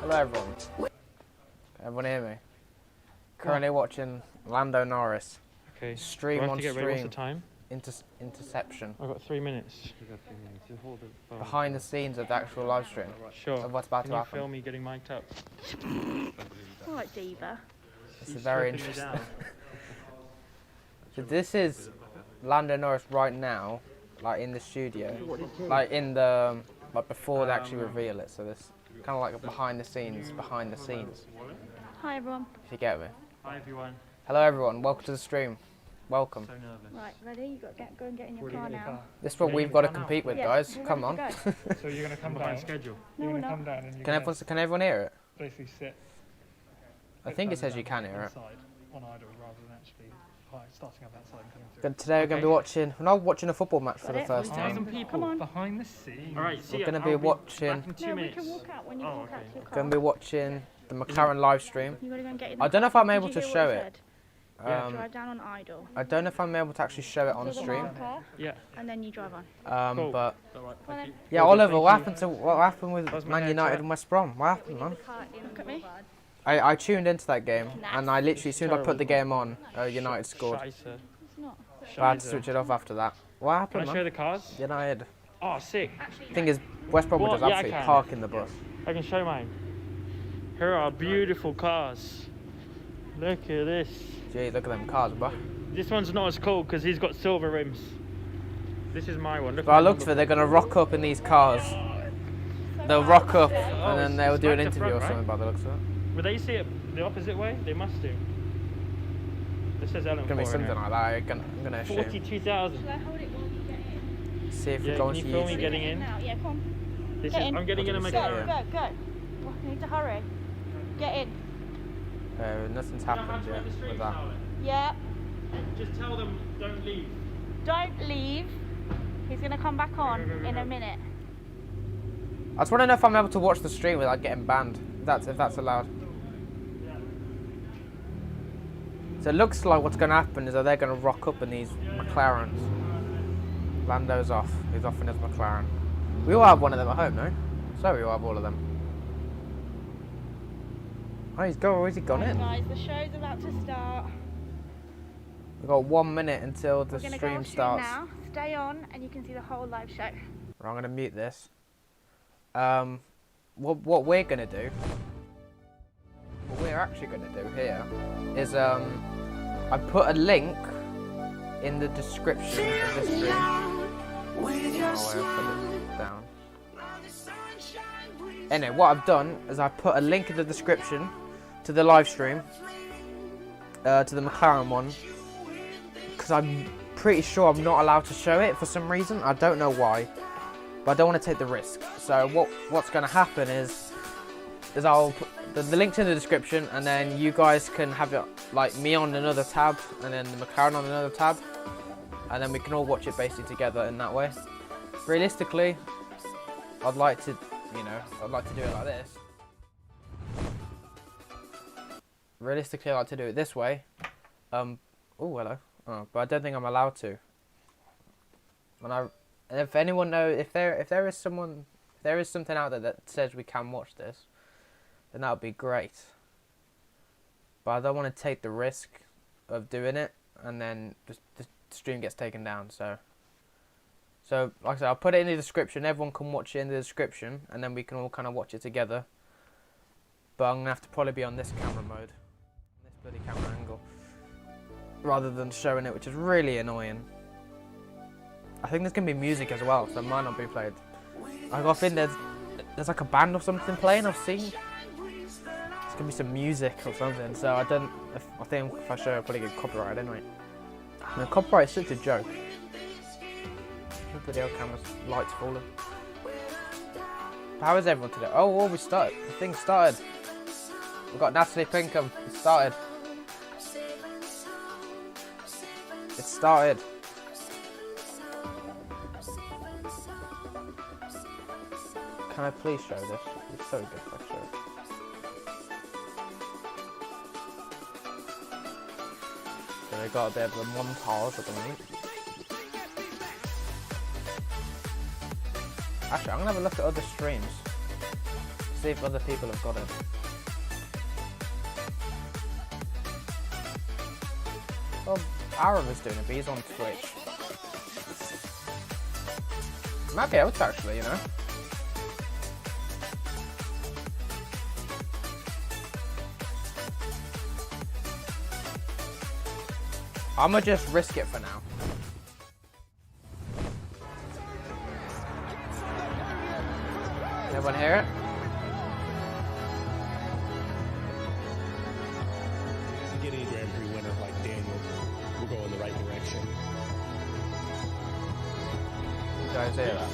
Hello everyone. Can everyone hear me? Currently watching Lando Norris. Okay. Stream on stream. What's the time? Interception. I've got 3 minutes. Behind the scenes of the actual live stream. Sure. Of what's about Can to you happen. film me getting mic'd up? Alright, Diva. This is very interesting. So this is Lando Norris right now, like in the studio, like in the before they actually reveal it. So this kind of like behind the scenes. Hi everyone. If you get me. Hi everyone. Hello everyone. Welcome to the stream. Welcome. So nervous. Right, ready? You got to go and get in your car now. This is what we've got to compete with, Yeah, guys. we're Come ready on. to go. So you're going to come Behind down. schedule. No, You're we're going to come not. down and you're Can everyone hear it? basically sit. I think it says you can hear it. Inside on idle rather than actually starting up outside and coming through. But today we're going to be watching. We're not watching a football match for Got the it? first Behind time. the people. Come on. Behind the scenes. All right. See We're ya. gonna be I'll watching- Back in 2 No, we minutes. can walk out when you Oh, walk out okay. to your car. Going to be watching the McLaren live stream. You got to go and get in I the don't know if car. I'm Did able you to hear what show I it. said? Drive down on idle. I don't know if I'm able to actually show it on To the stream. marker, Yeah. and then you drive on. Cool. But All right. Well Thank you. yeah, Well, Oliver, thank you. what happened with How's my Man hair, United sir? and West Brom? What We happened, need man? the car in. Look at me. I tuned into that game, and I literally, as soon as I put the Terrible. game on, United scored. Scheiße. It's not. But I had to switch it off after that. What Can I happened, show man? the cars? United. Oh, sick. Thing is, West Brom were What? just Yeah, I absolutely can. parking the bus. I can show mine. Here are beautiful cars. Look at this. Gee, look at them cars, bro. This one's not as cool because he's got silver rims. This is my one. Look But at I my looked for it, they're going to rock up in these cars. They'll rock up, and then they'll do an it's back to interview or front, something by the looks of it. Would they see it the opposite way? They must do. This says Ellen It's going to be something like that, I'm going to assume. 42,000. Should I hold it while you get in? See if Yeah, we're going can to you film me YouTube. getting in? Now, yeah, come on. This Get is, in. I'm getting in a What do we say? McLaren. Go, go. You need to hurry. Get in. Nothing's happened yet with that. Yeah. Just tell them don't leave. Don't leave. He's going to come back on in a minute. I just want to know if I'm able to watch the stream without getting banned. If that's allowed. So it looks like what's going to happen is that they're going to rock up in these McLarens. Lando's off. He's off in his McLaren. We all have one of them at home, no? So we all have all of them. Oh, he's gone. Where's he gone Right, in? guys, the show's about to start. We've got 1 minute until the We're going to go stream on stream starts. now. Stay on and you can see the whole live show. Right, I'm going to mute this. What we're going to do, what we're actually going to do here is I put a link in the description of this stream. Oh, I'll put it down. Anyway, what I've done is I put a link in the description to the live stream, to the McLaren one, because I'm pretty sure I'm not allowed to show it for some reason. I don't know why, but I don't want to take the risk. So what's going to happen is I'll put the link's in the description, and then you guys can have it like me on another tab, and then the McLaren on another tab, and then we can all watch it basically together in that way. Realistically, I'd like to do it like this. Realistically, I like to do it this way. Oh, hello. Oh, but I don't think I'm allowed to. And if anyone knows, if there is something out there that says we can watch this, then that would be great. But I don't want to take the risk of doing it, and then the stream gets taken down. So like I said, I'll put it in the description. Everyone can watch it in the description, and then we can all kind of watch it together. But I'm gonna have to probably be on this camera mode, this bloody camera angle, rather than showing it, which is really annoying. I think there's gonna be music as well, so it might not be played. I think there's like a band or something playing. I've seen. There's gonna be some music or something. So I think if I show it, I'll probably get copyright anyway. I mean, copyright is such a joke. Look at the old camera's lights falling. How is everyone today? Oh, we started. The thing started. We've got Natalie Pinkham. It started. It started. Can I please show this? It's so good if I show it. So we got a bit of a montage at the moment. Actually, I'm gonna have a look at other streams. See if other people have got it. Well, Arav is doing it, but he's on Twitch. Might be able to actually, you know. I'ma just risk it for now. Everyone hear it? Getting a Grand Prix winner like Daniel will go in the right direction. You guys hear that?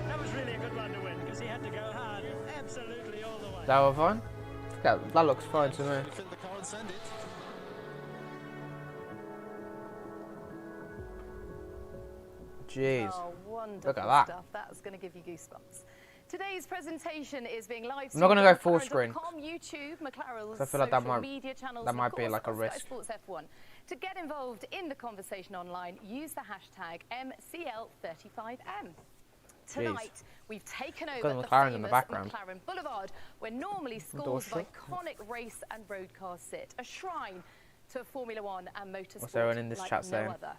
That was really a good run to win because he had to go hard absolutely all the way. That was fine? That looks fine to me. Jeez. Oh, wonderful Look at that. stuff. That's going to give you goosebumps. Today's presentation is being live I'm not gonna go streamed full on screen. McLaren.com, YouTube, McLaren's I feel like that social might- media channels, that and might of be course like a on Sky risk. Sports F1. To get involved in the conversation online, use the hashtag MCL35M. Tonight, we've taken over Got the McLaren in the famous background. McLaren Boulevard, where normally scores of iconic race and road cars sit. A shrine to Formula One and motorsport What's everyone in this like chat no saying? other.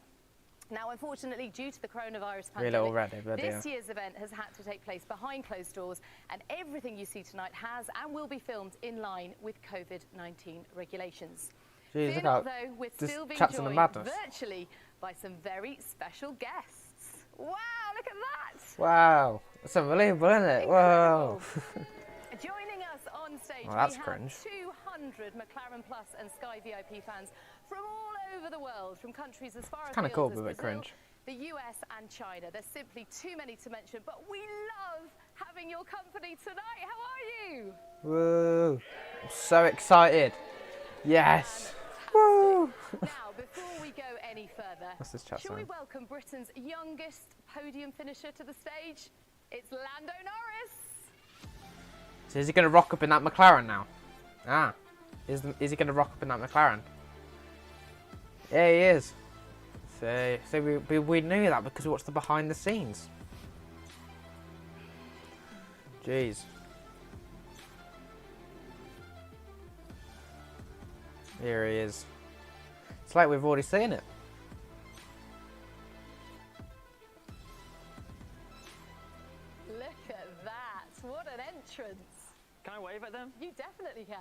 Now, unfortunately, due to the coronavirus Really pandemic, already, bloody this hell. year's event has had to take place behind closed doors, and everything you see tonight has and will be filmed in line with COVID-19 regulations. Jeez, Fear look not, how though, we're this still being chat's in the joined madness. virtually by some very special guests. Wow, look at that! Wow. That's unbelievable, isn't it? Wow. Joining us on stage, Oh, that's we cringe. have 200 McLaren Plus and Sky VIP fans from all over the world, from countries as far kinda afield cool, as but a bit Brazil, cringe. the US and China. There's simply too many to mention, but we love having your company tonight. How are you? Woo. I'm so excited. Yes. Woo. Now, before we go any further, What's this chat shall we saying? welcome Britain's youngest podium finisher to the stage? It's Lando Norris. So is he going to rock up in that McLaren now? Ah. Is he going to rock up in that McLaren? Yeah, he is. So we knew that because we watched the behind the scenes. Jeez. Here he is. It's like we've already seen it. Look at that. What an entrance. Can I wave at them? You definitely can.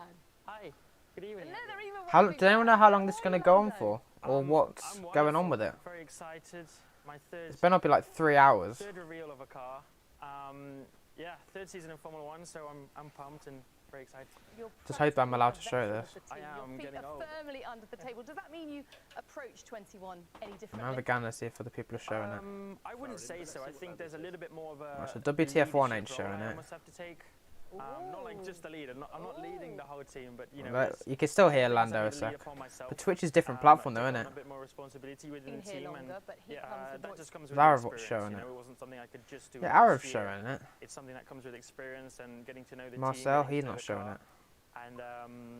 Hi. Good evening. And they're even How, waving does anyone know how long this is going to go on for? Or what's I'm going on wonderful. with it? Very excited. My third It's been up in like 3 hours. third reveal of a car. Yeah, third season in Formula One, so I'm pumped and very excited. You're Just hope I'm allowed to practically show a veteran this. of the I team. am Your feet getting are old. firmly under the table. Does that mean you approach 21 any I'm differently? having a gander to see if other people are showing it. I wouldn't say so. I think there's a little bit more of a. Right, so WTF1 ain't leadership showing role I it. must have to take. Not like just the lead. I'm not leading the whole team, but you know. But there's you can still hear things I Lando a need to lead sec. upon myself. But Twitch is different platform though, I've isn't it? taken on a bit more responsibility within Been the here team, longer, and but he yeah, comes with that more just comes with Lara experience. showing you know, it. it wasn't something I could just do. Yeah, last Arav's year. showing it. It's something that comes with experience and getting to know the Marcel, team. he's not showing it. And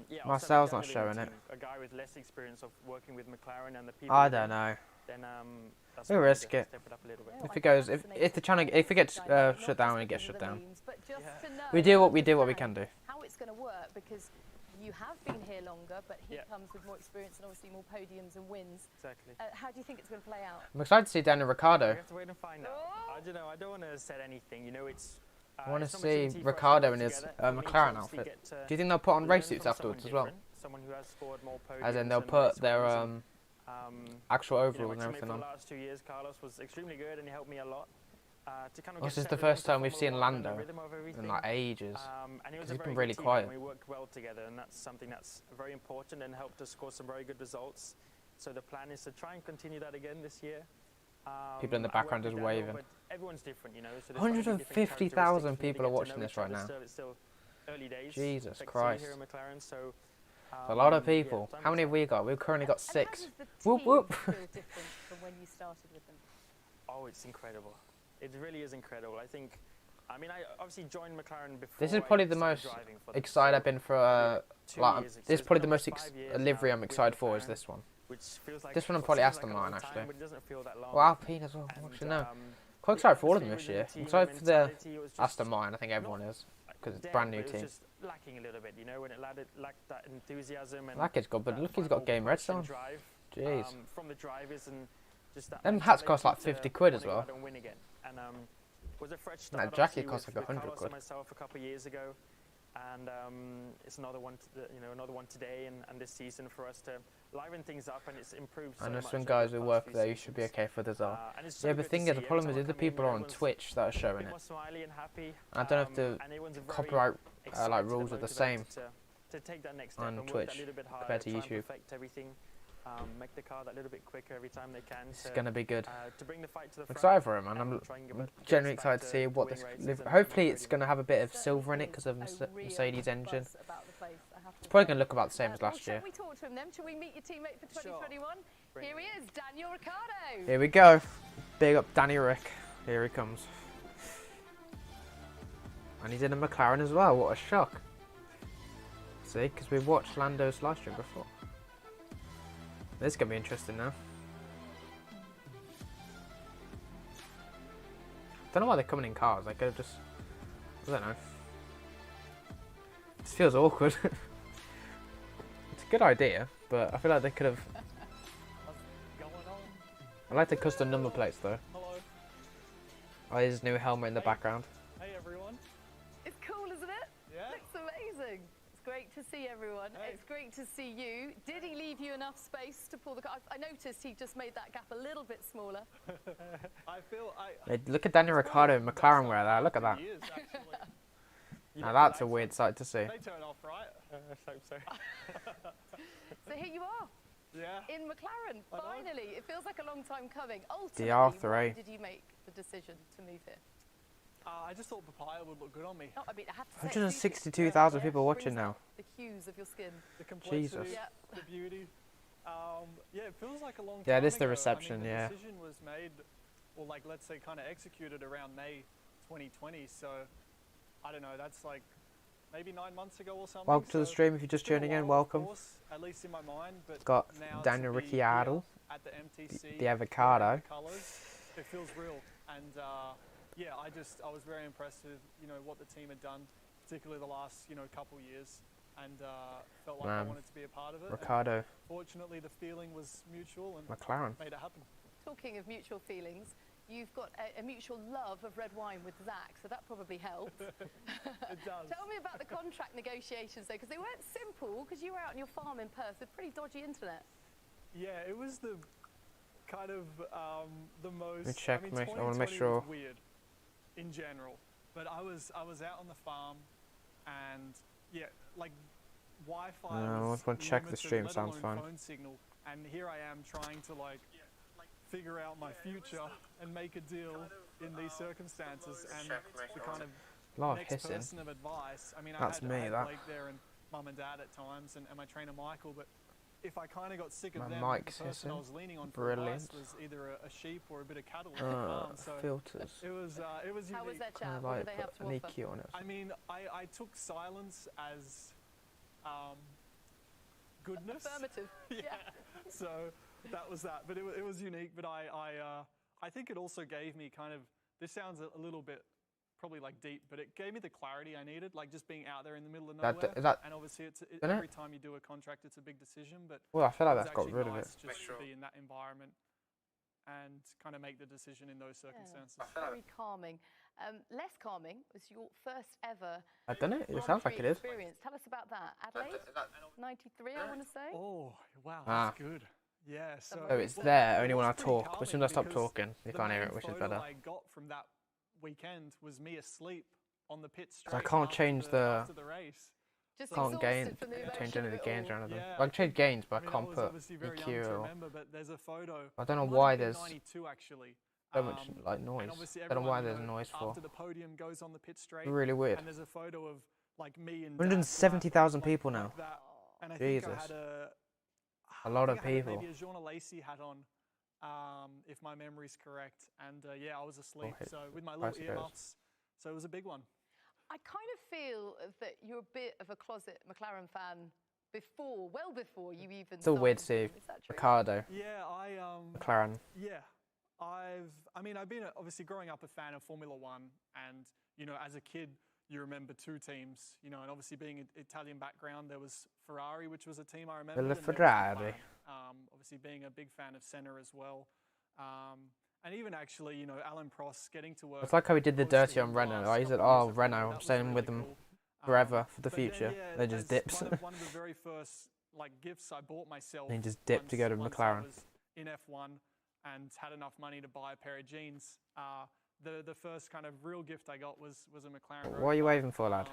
yeah, Marcel's also not having showing a it. team, a guy with less experience of working with McLaren and the people. I don't know. Then that's We'll why I risk just it. step it up a little bit. Well, If I'm it goes, if fascinated the channel, by if it gets this dynamic, shut not down, just it gets because shut of the down. memes, but just Yeah. to know We do what we understand can do. How it's going to work, because you have been here longer, but he Yeah. comes with more experience and obviously more podiums and wins. Exactly. How do you think it's going to play out? I'm excited to see Daniel We Ricciardo. have to wait and find out. Oh. I don't know. I don't want to set anything. You know, it's. I want to it's an see opportunity for us to Ricciardo work in his together. It means McLaren obviously outfit. get to Do you think they'll put on learn race suits from afterwards as someone well? different, someone who has scored more podiums. As in they'll and put race their wins. actual You know, overalls my and teammate everything for on. the last 2 years, Carlos, was extremely good and he helped me a lot. To kind of This get is the settled first into time we've Formula seen One and the Lando rhythm of everything. in like ages. And he was he's a been very really good teammate, quiet. and we worked well together, and that's something that's very important and helped us score some very good results. So the plan is to try and continue that again this year. People in the I work background with just Daniel, waving. but everyone's different, you know. So there's slightly different 150,000 characteristics. We need to people are get to watching know this each right other now. still. It's still early days. Jesus Like Christ. here in McLaren, so, A lot of yeah, people. time How will many have tell. we got? We've currently got And how 6. does the Whoop, team whoop. feel different from when you started with them? Oh, it's incredible. It really is incredible. I think, I mean, I obviously joined McLaren before. This is I probably the started most driving for them. excited So, I've been for. yeah, 2 Like, years, this is it's probably been the most almost 5 years livery now I'm with excited for is McLaren, this one. which feels like This one I'm what probably seems Aston like a long Martin, time, actually. but it doesn't feel that long. Well, Alpine as well. And, What do you know? Quite excited for all of them atmosphere this year. within I'm the excited team, for the mentality, it was just Aston Martin. I think everyone is because it's a dead, brand new but it team. was just lacking a little bit, you know, when it lacked that enthusiasm and That kid's got, but that look, he's final got game push and redstone. drive, Jeez. from the drivers and just that Them hats cost like mentality 50 to quid as wanna go well. out and win again. And was a fresh And that start. jacket obviously, costs like with 100 Carlos quid. and myself a couple of years ago, and it's another one, another one today and this season for us to liven things up, and it's improved so I know much some over guys the who past work few there. You should be seasons. okay for this. And it's so Yeah, but the good thing to is, the see. problem Every is time the I come in, people on everyone's Twitch that are a showing bit it. more smiley and happy. I don't know if the and everyone's very copyright excited like and rules are the motivated same to take that next step on and work Twitch that little bit harder, compared to try and YouTube. perfect everything, make the car that little bit quicker every time they can. It's gonna be good. To bring the fight to the I'm front. excited for him, man. and I'm try and get I'm us genuinely back excited to see what win this. races and Hopefully, make it's podiums. gonna have a bit of Certainly silver in it is because of a real Mercedes engine. buzz about the place, I have to It's probably say. gonna look about the same as Well, last shall year. we talk to him then? Shall we meet your teammate for Sure. 2021? Bring Here it he is, Daniel Ricciardo. Here we go. Big up Danny Rick. Here he comes. And he's in a McLaren as well. What a shock. See, because we've watched Lando's live stream before. This is going to be interesting now. Don't know why they're coming in cars. They could have just... I don't know. This feels awkward. It's a good idea, but I feel like they could have... Going on. I like the custom number plates though. Hello. Oh, his new helmet in the background. Hey everyone. It's cool, isn't it? Yeah. Looks amazing. It's great to see everyone. Hey. It's great to see you. Did he leave you enough space to pull the car? I noticed he just made that gap a little bit smaller. I feel Hey, look at Daniel Ricciardo in McLaren wear that. Look at that. Years, actually. Now that's a weird sight to see. They turn off, right? I hope so. So here you are Yeah. in McLaren. I know. Finally, it feels like a long time coming. Ultimately, R3. why did you make the decision to move here? I just thought papaya would look good on me. Oh, I mean, I have to say, 162,000 people brings watching now. out the hues of your skin. The complexity, Jesus. Yeah. the beauty. Yeah, it feels like a long time Yeah, this is the ago. reception, I mean, yeah. The decision was made, or like let's say kind of executed around May 2020. So I don't know. That's like maybe 9 months ago or something. Welcome to the so stream. If you're just it's been a tuning in, while, of welcome. course, at least in my mind. But It's got now to Daniel be Ricciardo, here at the MTC, the avocado. Colours, it feels real, and yeah, I was very impressed with what the team had done, particularly the last couple years, and felt like I Man. wanted to be a part of it. And Ricciardo, fortunately, the feeling was mutual and McLaren. made it happen. Talking of mutual feelings, you've got a mutual love of red wine with Zach, so that probably helped. It does. Tell me about the contract negotiations, though, because they weren't simple, because you were out on your farm in Perth with pretty dodgy internet. Yeah, it was the kind of the most. Let me check, I mean, I wanna make 2020 sure. was weird in general, but I was out on the farm, and yeah, like Wi-Fi. No, I was want to check the limited, stream, let sounds alone fine. Phone signal, and here I am trying to like figure out my future and make a deal in these circumstances, and the kind of A lot of next hissing. person of advice. I mean, That's I me, had that. Blake there and mum and dad at times, and my trainer Michael. But if I kind of got sick of My them, mic's the person I hissing. was leaning on for advice Brilliant. was either a sheep or a bit of cattle on the farm. So Filters. it was How was unique. their Kind chat? of What like did they have put to an offer? EQ on it. I mean, I took silence as goodness. Affirmative. Yeah. So that was that. But it was unique. But I think it also gave me kind of, this sounds a little bit probably like deep, but it gave me the clarity I needed, like just being out there in the middle of nowhere. Is that, And obviously, it? every time you do a contract, it's a big decision. But well, I feel like it was that's got actually rid of it. nice just to be in that environment and kind of make the decision in those circumstances. Very calming. Less calming was your first ever I don't know. It Grand sounds like Prix it is. experience. Tell us about that. Adelaide, 93, I want to say. Oh, wow, Ah. that's good. Yeah, so Oh, it's Well, there it only when was I pretty talk. But as soon as I calming stop because talking, you the can't hear main it, which is photo better. I got from that weekend was me asleep on the pit straight. I can't after change after the race. Just Can't exhausted gain, from the change emotion any of of it the gains all. or anything. Yeah, I can change gains, but I I mean, can't was put obviously very young EQ to or... remember, but there's a photo. I don't know It might why have been there's 92 actually. so much like And noise. obviously I don't know why everyone, there's noise for. after the podium goes on the pit straight. Really weird. And there's a photo of like me and 170,000 Dad, people like now. that. And I think I Jesus. had A lot I of think I had people. maybe a Jean Lacey hat on, if my memory's correct. And yeah, I was asleep, hit so with my little bicycles. earmuffs. So it was a big one. I kind of feel that you're a bit of a closet McLaren fan well before you even It's all weird to signed see them. Is that true? Ricardo, Yeah, McLaren. yeah. I mean, I've been obviously growing up a fan of Formula One, and you know, as a kid, you remember two teams, you know, and obviously being an Italian background, there was Ferrari, which was a team I remember. The Ferrari. Obviously being a big fan of Senna as well. And even actually, you know, Alan Prost getting to work. It's like how he did the close to dirty him on the Renault. last He said, couple of oh, years ago. Renault, That I'm was staying really with them cool. forever for the But then, future. yeah, They just as dips. one of the very first like gifts I bought myself. And he just dipped to go to once McLaren. I was in F1 and had enough money to buy a pair of jeans. The first kind of real gift I got was a McLaren. What are you waving for, lad?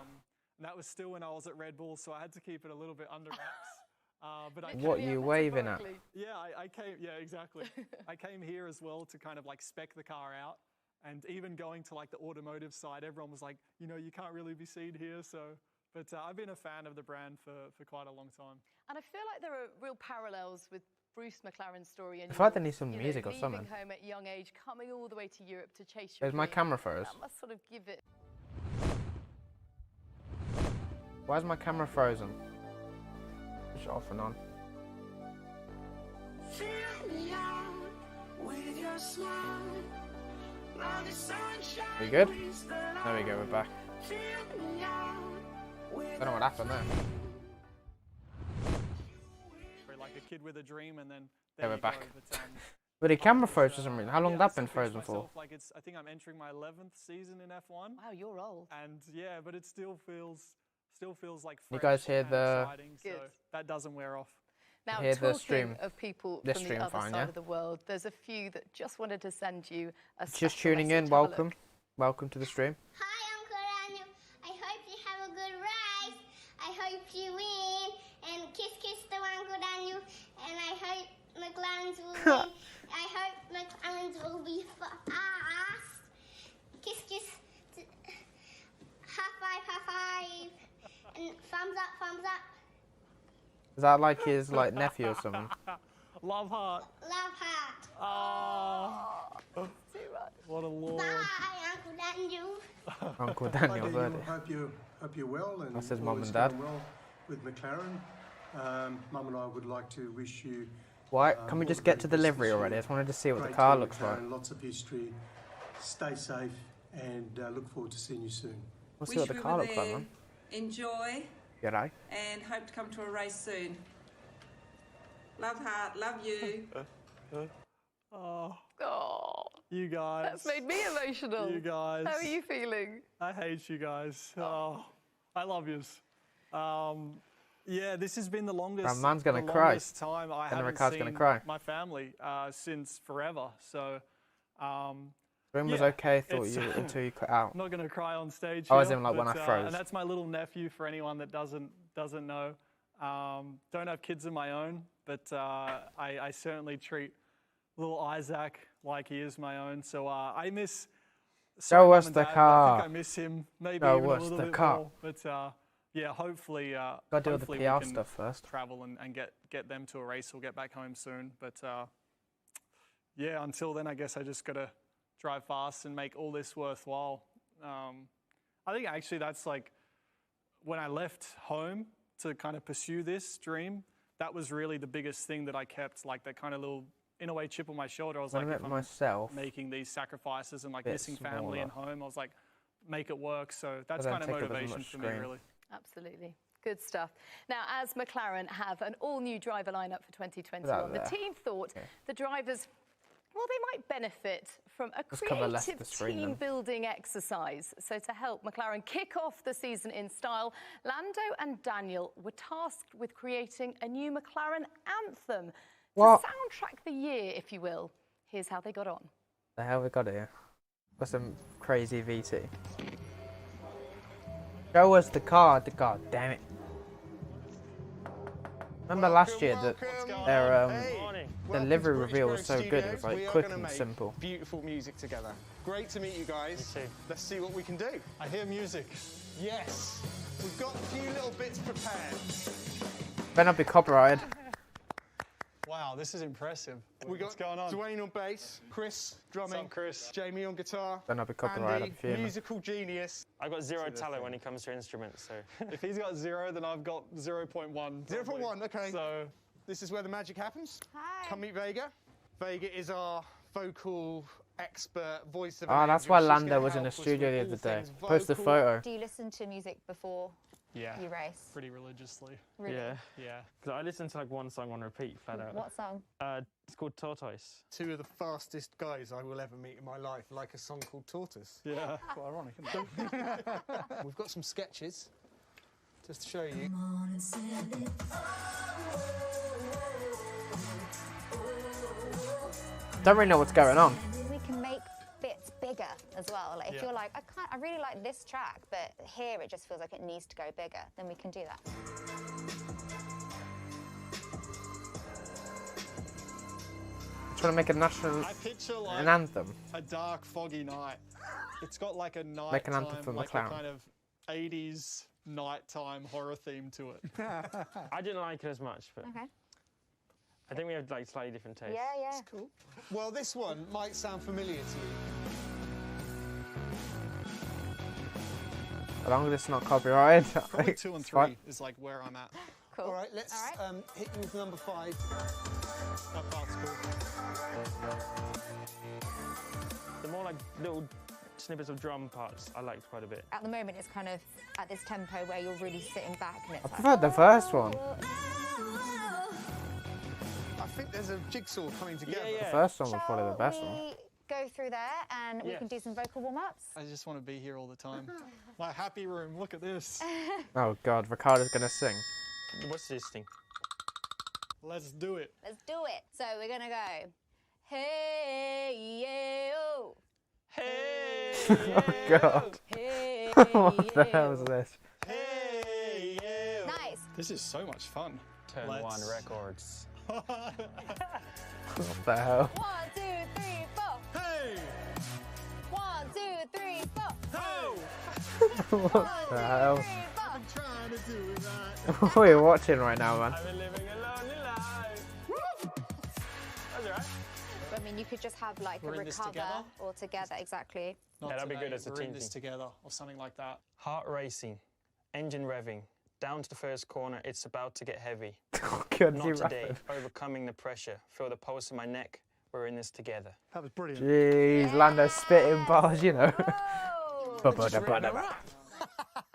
And that was still when I was at Red Bull, so I had to keep it a little bit under wraps. But What are you waving at? Yeah, I came. Yeah, exactly. I came here as well to kind of like spec the car out, and even going to like the automotive side, everyone was like, you know, you can't really be seen here. So, but I've been a fan of the brand for quite a long time. And I feel like there are real parallels with Bruce McLaren's story. And I feel like they need some music or leaving something. home at a young age, coming all the way to Europe to chase your Where's my dream. camera froze? That must sort of give it. Why is my camera frozen? Just off and on. We good? There we go, we're back. Don't know what happened there. Like a kid with a dream, and then Yeah, we're you back. go. But, But the camera froze for some reason. How long yeah, that I been still pinch frozen for? myself, like I think I'm entering my 11th season in F1. Wow, you're old. And yeah, but it still feels like fresh. You guys hear and the- exciting, so Good. that doesn't wear off. Now, Hear the talking stream. of people This from stream the other fine, side yeah? of the world, there's a few that just wanted to send you a Just special tuning in, message. Have a welcome. look. Welcome to the stream. Hi, Uncle Daniel. I hope you have a good race. I hope you win. And kiss to Uncle Daniel. And I hope McLaren's will win. I hope McLaren's will be fast. Kiss. High five. And thumbs up. Is that like his nephew or something? Love heart. Love heart. Oh, what a lord. Bye, Uncle Daniel. Uncle Hi, Daniel, Daniel. Bertie. Hope you're well, and That's his all mum is and dad. going well with McLaren. Mum and I would like to wish you. Why? Can we all just the get to the very best livery this already? I year. just wanted to see what the Great car team, looks like. McLaren, lots of history. Stay safe, and look forward to seeing you soon. We'll see what the we car were looks like, there, man. enjoy, You right? and hope to come to a race soon. Love heart, love you. Oh, Oh, you guys. that's made me emotional. You guys. How are you feeling? I hate you guys. Oh, I love yous. Yeah, this has been the longest. man's gonna the cry. longest time I Then haven't Ricard's seen gonna cry. my family since forever. So, Room was yeah, okay it's- until you cut out. I'm not gonna cry on stage. Oh, as here, in, like, when but, I froze. And that's my little nephew. For anyone that doesn't know, don't have kids of my own, but I certainly treat little Isaac like he is my own. So I miss. Show Mum us and the Dad, I car. think I miss him maybe Show even a us little the bit car. more. But yeah, hopefully. Gotta do all the hopefully we PR can stuff first. travel and get them to a race or get back home soon. But yeah, until then, I guess I just gotta drive fast and make all this worthwhile. I think actually that's like when I left home to kind of pursue this dream. That was really the biggest thing that I kept, like that kind of little, in a way, chip on my shoulder. I was When I like, met if I'm myself, making these sacrifices and like bit missing family and home, I was like, make it work. So that's don't kind of take up as motivation much for me, screen. really. Absolutely. Good stuff. Now, as McLaren have an all-new driver lineup for 2021, the there. team thought the drivers, well, they might benefit from a Just cover less of creative the screen then. team-building exercise. So to help McLaren kick off the season in style, Lando and Daniel were tasked with creating a new McLaren anthem What? to soundtrack the year, if you will. Here's how they got on. the hell we got here? Got some crazy VT. Show us the car. God damn it! Remember last year that their the livery reveal was so good. It was like quick and simple. Beautiful music together. Great to meet you guys. Me too. Let's see what we can do. I hear music. Yes, we've got a few little bits prepared. Better not be copyrighted. Wow, this is impressive. We got What's going on? Dwayne on bass, Chris drumming, What's up, Chris? Jamie on guitar, Better not be copyrighted. Andy, I'm fuming. musical genius. I've got zero talent when it comes to instruments, so. If he's got 0, then I've got 0.1. 0.1, okay. So This is where the magic happens. Hi. Come meet Vega. Vega is our vocal expert, voice of. Oh, that's why Lando was in the studio the other day. Posted a photo. Do you listen to music before you race? Pretty religiously. Really? Yeah. Yeah. Because I listen to like one song on repeat, flat out. What song? It's called Tortoise. Two of the fastest guys I will ever meet in my life like a song called Tortoise. Yeah. Quite ironic, isn't it? We've got some sketches just to show you. Don't really know what's going on. We can make bits bigger as well. Like if you're like, I really like this track, but here it just feels like it needs to go bigger, then we can do that. Trying to make a national I picture like an anthem. a dark, foggy night. It's got like a night Make an anthem for like Mclaren. a kind of 80s nighttime horror theme to it. I didn't like it as much, but Okay. I think we have like slightly different tastes. Yeah, yeah. That's cool. Well, this one might sound familiar to you. As long as it's not copyrighted. Probably 2 and 3 is like where I'm at. Cool. All right, let's hit you with number 5. That part's cool. The more like little snippets of drum parts I liked quite a bit. At the moment, it's kind of at this tempo where you're really sitting back and it's I like, preferred the first one. I think there's a jigsaw coming together. The first one was probably the best Shall one. we go through there and we can do some vocal warm-ups? I just want to be here all the time. My happy room, look at this. Oh God, Ricardo's gonna sing. What's this thing? Let's do it. Let's do it. So we're gonna go, hey, yeah, oh. Hey! Oh God. Hey, What the hell is this? Hey, yeah. Nice. This is so much fun. Turn Let's- 1 Records. What the hell? 1, 2, 3, 4. Hey! 1, 2, 3, 4. Ho! What the hell? I'm trying to do that. What are you watching right now, man? I've been living a lonely life. That's alright. I mean, you could just have like We're a in this recover together? all together, exactly. Not Yeah, that'd be today, good as a we're team in this thing. together or something like that. Heart racing, engine revving, down to the first corner, it's about to get heavy. Oh God, is he Not today, rapping? overcoming the pressure, feel the pulse in my neck, we're in this together. That was brilliant. Jeez, Lando spitting bars, you know. Oh.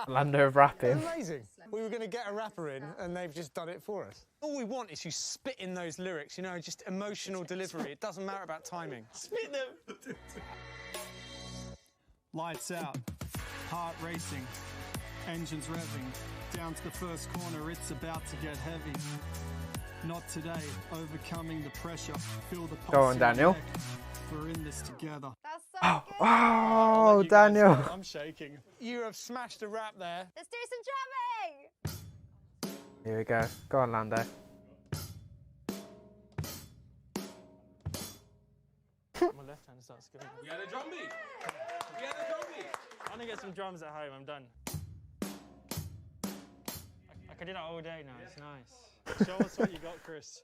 Lando rapping. Amazing. We were going to get a rapper in, and they've just done it for us. All we want is you spit in those lyrics, you know, just emotional delivery. It doesn't matter about timing. Spit them! Lights out, heart racing, engines revving, down to the first corner, it's about to get heavy. Not today, overcoming the pressure, feel the pulse Go on, in your Daniel. neck. We're in this together. That's so good. Oh, You guys Daniel. go, I'm shaking. You have smashed a rap there. Let's do some drumming. Here we go. Go on, Lando. My left hand starts going. We got a drum beat. We got a drum beat. I'm gonna get some drums at home, I'm done. I could do that all day now, it's nice. Show us what you got, Chris.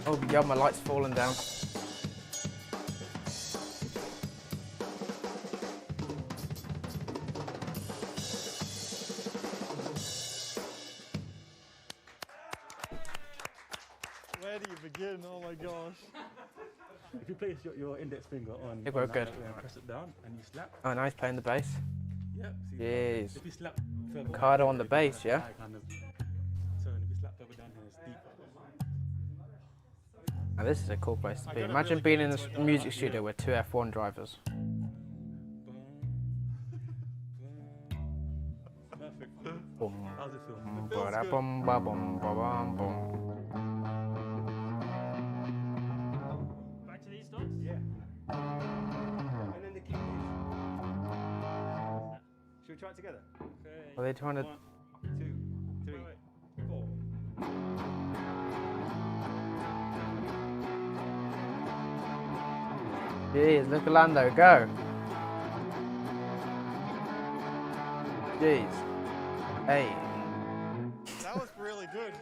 Oh God, my light's falling down. Where do you begin? Oh my gosh. If you place your index finger on, Yeah, we're on that good. and press it down and you slap. Oh, now he's playing the bass. Yeah. See, Jeez. if you slap further Ricardo down, on the it's bass, like yeah? a high kind of- So if you slap further down here, it's deeper. Now, this is a cool place to I be. gotta Imagine really being get in into a it, though. music studio with 2 F1 drivers. Perfect. Boom. How's it feel? Ba-da-bum, ba-bum, ba-bum, bum. Back to these dots? Yeah. And then the key is. Should we try it together? Are they trying to? 1, 2, 3, 4. Jeez, look at Lando go. Jeez. Hey. That was really good.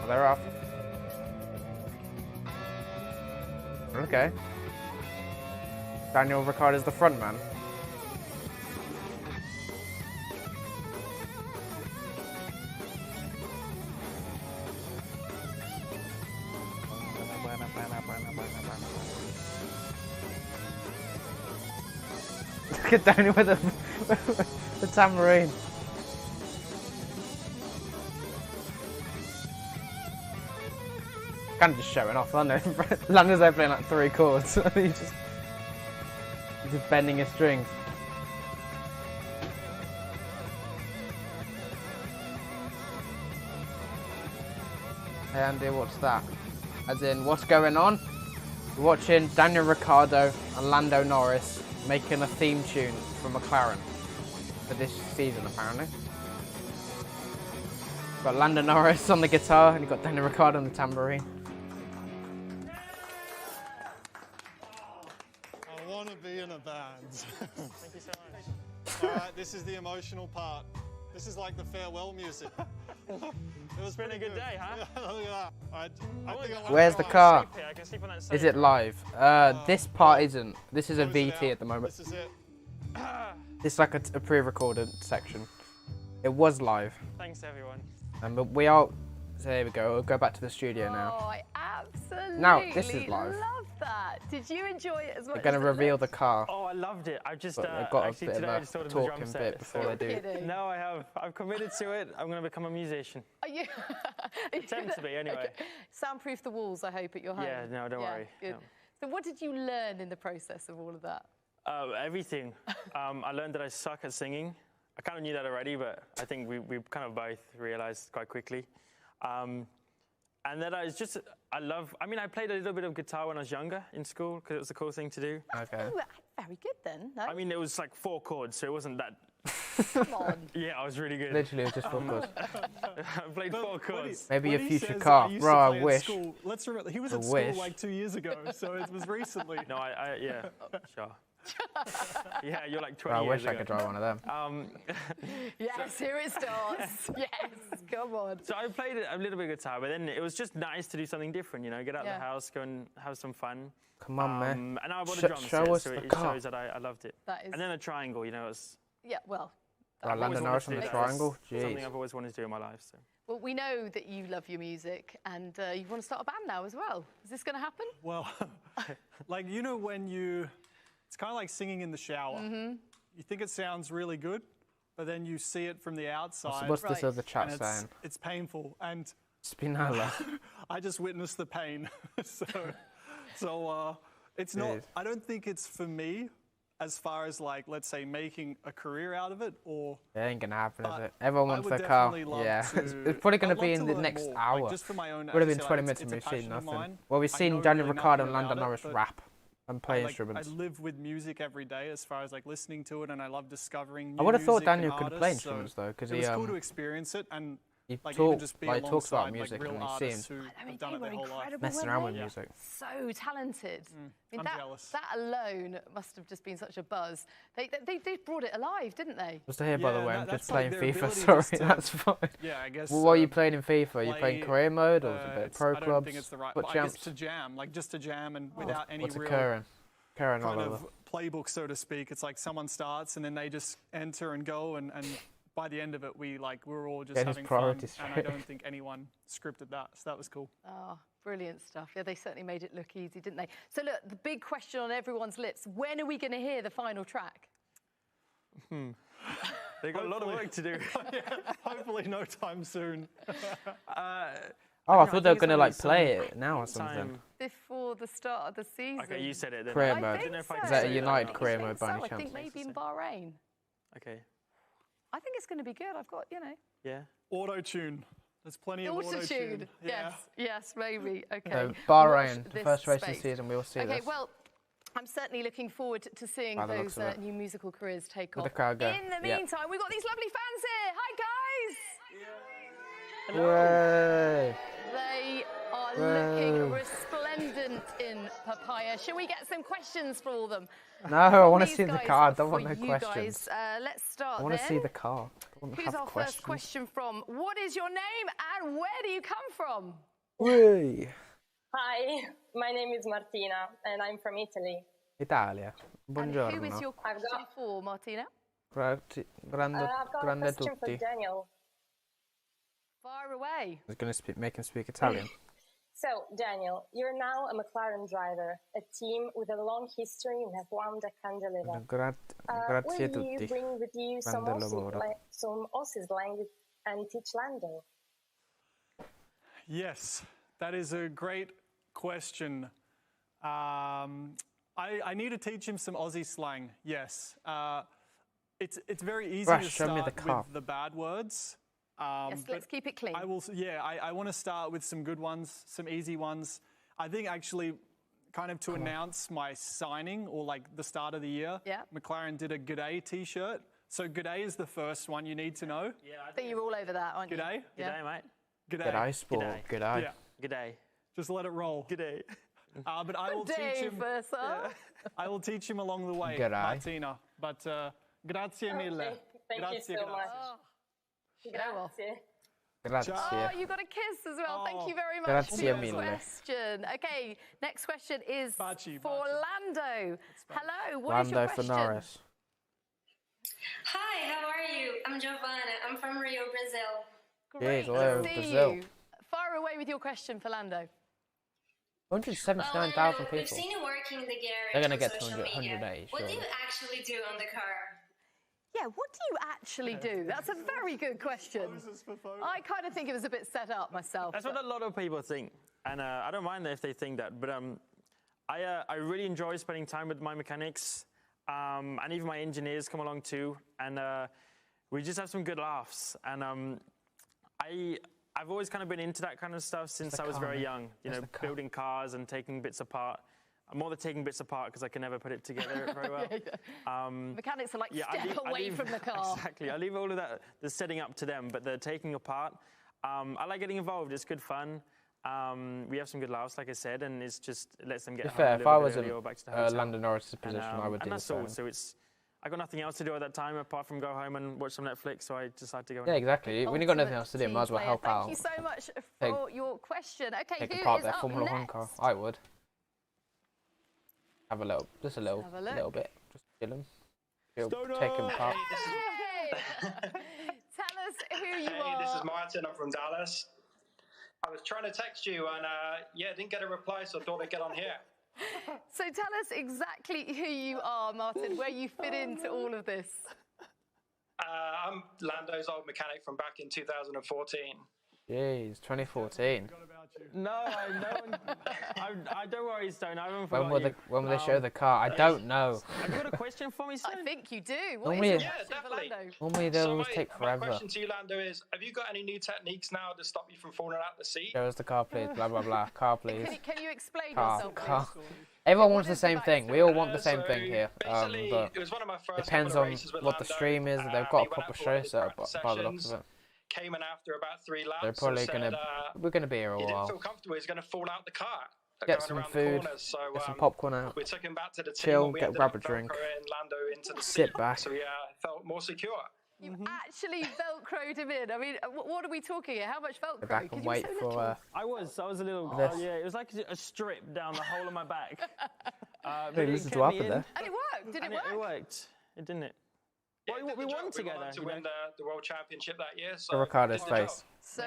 Oh, they're off. Okay. Daniel Ricciardo's the front man. Look at Daniel with the tambourine. Kind of just showing off, aren't they? Lando's there playing like 3 chords. He's just bending his strings. Hey Andy, what's that? As in, what's going on? We're watching Daniel Ricciardo and Lando Norris making a theme tune for McLaren for this season, apparently. Got Lando Norris on the guitar and you've got Daniel Ricciardo on the tambourine. I want to be in a band. Thank you so much. All right, this is the emotional part. This is like the farewell music. It was Been a good day, huh? Look at that. I think I like Where's the that. car? I can sleep on that sofa. Is it live? This part isn't. This is a Close it VT out. at the moment. This is it. This is like a pre-recorded section. It was live. Thanks, everyone. But we are. So there we go. We'll go back to the studio Oh, now. I absolutely Now, this is live. love that. Did you enjoy it as much They're going to as the reveal the lips? car. Oh, I loved it. I've just But they've got a actually bit today I of just thought a of the drum talking set. bit before they do. Kidding. No, I have. I've committed to it. I'm going to become a musician. Are you? Pretend to be, anyway. Okay. Soundproof the walls, I hope, at your home. Yeah, no, don't worry. Good. No. So what did you learn in the process of all of that? Everything. I learned that I suck at singing. I kind of knew that already, but I think we kind of both realized quite quickly. And then I played a little bit of guitar when I was younger in school because it was a cool thing to do. Okay. Oh, very good then. No? I mean, it was like 4 chords, so it wasn't that. Come on. Yeah, I was really good. Literally, it was just 4 chords. I played 4 chords. Maybe When a he future says, car. used Bro, to I play at wish. school, let's remember, he was I at school wish. like 2 years ago, so it was recently. No, yeah, sure. Yeah, you're like 20 Bro, I years wish I ago. could drive one of them. Yes, here it starts. Yes, come on. So I played a little bit of guitar, but then it was just nice to do something different, you know, get out of Yeah. the house, go and have some fun. Come on, man. And I bought a drum Show set, us so the it car. shows that I loved it. That is. And then a triangle, you know, it's Yeah, well. Right, I've Lando always Norris on wanted the to do that. triangle. Something Jeez. I've always wanted to do in my life. So. Well, we know that you love your music and you want to start a band now as well. Is this going to happen? Well, like, you know, it's kind of like singing in the shower. Mm-hmm. You think it sounds really good, but then you see it from the outside. What's this Right. other chat and saying? it's painful. And Spinella. I just witnessed the pain. so it's not, Jeez. I don't think it's for me as far as, like, let's say making a career out of it, or It ain't gonna happen, is But it? Everyone I wants would their car. definitely love Yeah, to- it's probably gonna I'd be love in to the learn next more, hour. like, just for my own, Would have as been I say, 20 like, minutes it's and a we've seen passion of nothing. mine. Well, we've I seen know Daniel really Ricciardo nothing and Lando about it, Norris but rap and play I instruments. live with music every day, as far as like listening to it, and I love discovering new I would have thought music and Daniel could play artists, so instruments though, because it he was cool to experience it, and he like even talks just be like talks about alongside music like real and he artists seems who I mean, have done they it were their whole life. incredible, messing weren't around with they? music. So talented. I mean, I'm that, jealous. that alone must have just been such a buzz. They brought it alive, didn't they? Just to hear, by the Yeah, way, that- I'm just that's like playing their FIFA. ability Sorry, just to- that's fine. Yeah, I guess. Well, what are you playing in FIFA? Are you playing play, career mode or is it a bit it's- pro I don't clubs? think it's the right. Foot But I guess champs? to jam, like just to jam, and without any What's real occurring? Occurring all kind over. of playbook, so to speak. It's like someone starts and then they just enter and go, and by the end of it, we're all just Getting his having fun. priorities And I straight. don't think anyone scripted that, so that was cool. Oh, brilliant stuff. Yeah, they certainly made it look easy, didn't they? So look, the big question on everyone's lips, when are we going to hear the final track? They've got a lot of work to do. Yeah, hopefully no time soon. Oh, I I thought they were think it's gonna gonna like be play some it now or something. Time. Before the start of the season. Okay, you said it then. Career I mode. think Is so. Is that a say United or not. career I mode think by so. any I think chance? maybe in Bahrain. Okay. I think it's going to be good. I've got, Yeah. Auto tune. There's plenty of auto auto-tune. tune. Yes, yes, maybe. Okay. So Watch Bahrain, the this first race of the space. season, we'll see Okay, this. well, I'm certainly looking forward to seeing By the those looks of it. new musical careers take Where'd off. the crowd go? In the Yeah. meantime, we've got these lovely fans here. Hi, guys. Hooray! They are Whoa. looking resplendent in papaya. Shall we get some questions for them? No, I want to These see the guys car. I are don't want for no you questions. Guys. Let's start I want to then. see the car. I want to Who's have our questions. first question from? What is your name and where do you come from? Ui. Hi, my name is Martina and I'm from Italy. Italia. And who is Buongiorno. your question for, Martina? Grande, I've got a grande question for tutti. Daniel. Fire away. I was going to make him speak Italian. So, Daniel, you're now a McLaren driver, a team with a long history in F1 that can deliver. Grazie a Will you tutti. bring with you some Grande lavoro. Aussies language and teach Lando? Yes, that is a great question. I need to teach him some Aussie slang, yes. It's very easy Rush, to show me the start car. with the bad words. Yes, let's keep it clean. I want to start with some good ones, some easy ones. I think actually kind of to announce my signing or like the start of the year, McLaren did a G'day t-shirt. So G'day is the first one you need to know. Yeah, I think you're all over that, aren't you? G'day? G'day, mate. G'day. G'day, sport. G'day. Yeah. G'day. Just let it roll. G'day. But I will teach him. I will teach him along the way, G'day. Martina. But grazie mille. Thank Grazie, you so grazie. much. Grazie. Grazie. Oh, you got a kiss as well. Thank you very much Grazie for your mille. question. Okay, next question is Baci. for Lando. Hello, what is Lando your for question? Norris. Hi, how are you? I'm Giovanna. I'm from Rio, Brazil. Great hello, to see Brazil. you. Fire away with your question for Lando. 179,000 We've people. seen you working in the garage They're gonna on get social 180, media. What do you surely. actually do on the car? Yeah, what do you actually do? That's a very good question. I kind of think it was a bit set up myself. That's what a lot of people think, and I don't mind if they think that. But I really enjoy spending time with my mechanics, and even my engineers come along too, and we just have some good laughs. And I've always kind of been into that kind of stuff since I was very young. You know, building cars and taking bits apart. I'm more than taking bits apart because I can never put it together very well. Mechanics are like, step away from the car. Exactly. I leave all of that, the setting up to them, but the taking apart, I like getting involved. It's good fun. We have some good laughs, like I said, and it lets them get To be home fair, a if little I bit was early in or back to the hotel. Lando Norris's position, I would do and the that's all. same. So I got nothing else to do at that time apart from go home and watch some Netflix, so I decided to go. Yeah, exactly. When you've got nothing else to do, might as well Player. help out. Thank you so much for your question. Okay, Take who apart is their up Formula next? 1 car. I would. Have a little, just a little bit. Just chill them. Take them apart. Hey! Tell us who you are. Hey, this is Martin. I'm from Dallas. I was trying to text you and didn't get a reply, so I thought I'd get on here. So tell us exactly who you are, Martin, where you fit into all of this. I'm Lando's old mechanic from back in 2014. Jeez, 2014. No, I don't worry, Stone. I haven't When forgot will they show the car? I don't know. Have you got a question for me, Stone? I think you do. Normally, definitely. Normally they always take My forever. question to you, Lando, is: have you got any new techniques now to stop you from falling out the seat? Show us the car, please. Blah blah blah. Car, please. Can you explain Car, yourself, car. please? Everyone wants the same thing. We all want the same So thing here. basically, But it was one of my first depends couple of on races with what the Lando. stream is. They've got He a went proper out for show one of his set up practice by the looks sessions, of it. Came in after about 3 laps. They're probably and said, we're gonna be here a he didn't while. feel comfortable. He's going to fall out the car. Get going some around the food, corners. So, get some popcorn out. We took him back to the team. Chill, and we get ended grab a up drink. Velcroing Lando into the Sit seat, back. So he felt more secure. You actually Velcroed him in. I mean, what are we talking here? How much Velcro? Go back and wait for. I was a little. This. Yeah, it was like a strip down the whole of my back. Hey, listen to what happened there. And it worked. Did it work? It worked. It didn't it? Yeah, we won together. We went on to win the world championship that year. Look So at Ricardo's did the job. face. So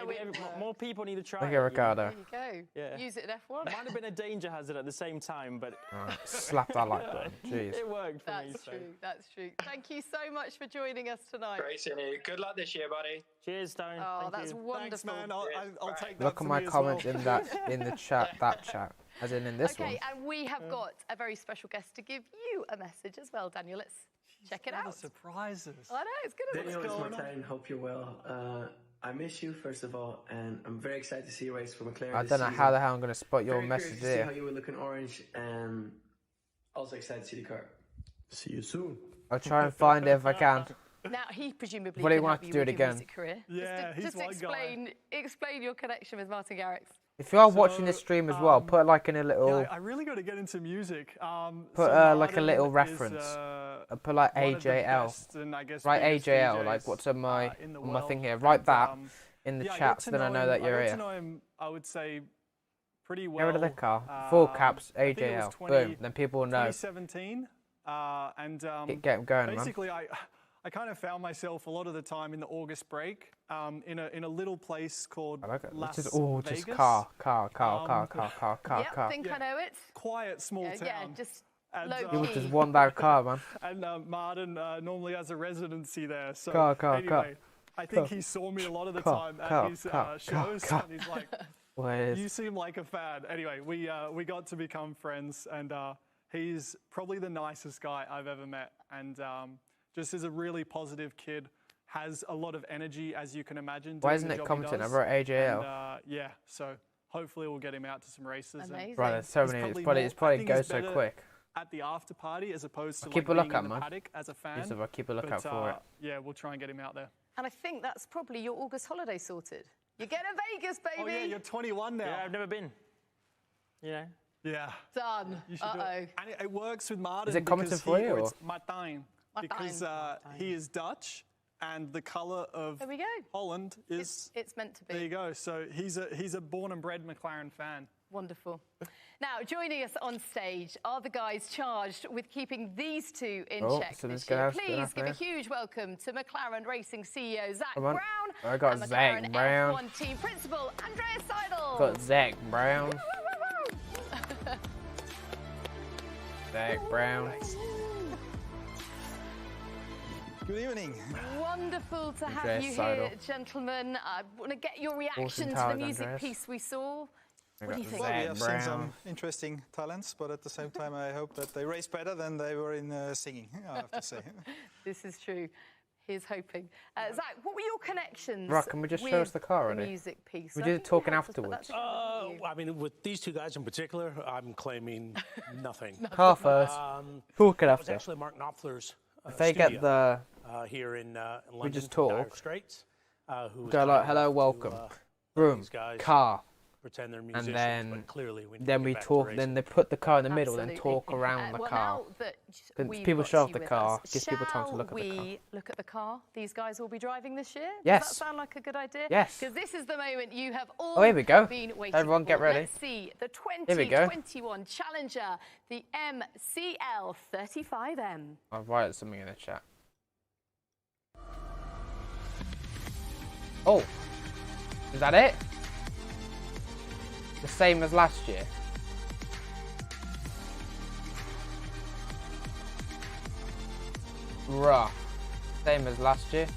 More people need to try. Look it, at Ricardo. There you go. Yeah. Use it in F1. Might have been a danger hazard at the same time, but Slap that like button. Jeez. it worked for me. That's true. That's true. Thank you so much for joining us tonight. Great seeing you. Good luck this year, buddy. Cheers, Stone. Oh, Thank that's you. wonderful. Thanks, man. I'll take that. Look for at my me as comments well. in the chat, that chat, as in this one. Okay, and we have got a very special guest to give you a message as well, Daniel. Let's check it out. Surprises. I know, it's good. Daniel, it's Martijn. Hope you're well. I miss you, first of all, and I'm very excited to see you race for McLaren. I this don't know season. how the hell I'm going to spot your Very message curious to see here. how you were looking orange, and also excited to see the car. See you soon. I'll try and find it if I can. Now he presumably What do you can want help to you do with it your again? music career. Yeah, just explain your connection with Martin Garrix. If you are watching this stream as well, put like in a little, Yeah, I really got to get into music. put so like a little Martin reference. Is, Put like one of the AJL. best and I guess Write biggest AJL, DJs, like what's on my in the on my world. thing here. Write that in the Yeah, I chat, got so to then I know that him- you're I got here. to know him, I would say, pretty well. Get rid of the car. Full caps, I think it was AJL. Boom. Then people will know. 2017, and Get 'em going, man. basically, I kind of found myself a lot of the time in the August break in a little place called Las Just Vegas. car. Yep, think I know it. Quiet, small town. Yeah, just And, low key. Just want that car, man. And Martin normally has a residency there. So Car. I think he saw me a lot of the time at his shows, and he's like, "You seem like a fan." Anyway, we got to become friends, and he's probably the nicest guy I've ever met, and just is a really positive kid. Has a lot of energy, as you can imagine. Why isn't it commenting? I wrote AJL. And, yeah, so hopefully we'll get him out to some races. Amazing. Right, there's so many. It's probably goes so quick. At the after party, as opposed to Keep like a being lookout, in the man. paddock as a fan. Yes, I'll keep a lookout for it. Yeah, we'll try and get him out there. And I think that's probably your August holiday sorted. You're getting to Vegas, baby. Oh yeah, you're 21 now. Yeah, I've never been. You know. Yeah. Done. You should do it. And it works with Martin. Is it commented for you? It's Martijn. Because he is Dutch, and the colour of There we go. Holland is. It's meant to be. There you go. So he's a born and bred McLaren fan. Wonderful. Now, joining us on stage are the guys charged with keeping these two in check so this this year. guy's Please give a there. huge welcome to McLaren Racing CEO Zach Come on. Brown I got and Zach McLaren Brown. F1 team principal Andreas Seidel. Got Zach Brown. Zach Brown. Good evening. Wonderful to have Andreas you Seidel. here, gentlemen. I want to get your reaction to the talent, music Andreas. piece we saw. What do you think? Well, we Zach have seen Brown. some interesting talents, but at the same time, I hope that they race better than they were in singing, I have to say. This is true. Here's hoping. Zach, what were your connections? Right, can we just show us the car with already? music piece? We I did think talking helped us, but afterwards. that's you. I mean, with these two guys in particular, I'm claiming nothing. Car first. Talking That was after. actually Mark Knopfler's If they studio, get the. here in London, We just Dire talk. Straits, who was Go kind like, enough hello, to, welcome. let Room. these guys Car. pretend they're And musicians, then, but clearly we need to then get we back to talk. racing. Then they put the car in the middle, then Absolutely. talk around the well, car. now that Then we've people got show off you the with car, us, gives people time to look at the car. Shall we look at the car these guys will be driving this year? Yes. Does that sound like a good idea? Yes. Because this is the moment you have all Oh, here we go. been waiting Everyone for. get ready. Let's see the Here we go. 2021 Challenger, the MCL 35M. I'll write something in the chat. Oh, is that it? The same as last year. Bruh. Same as last year.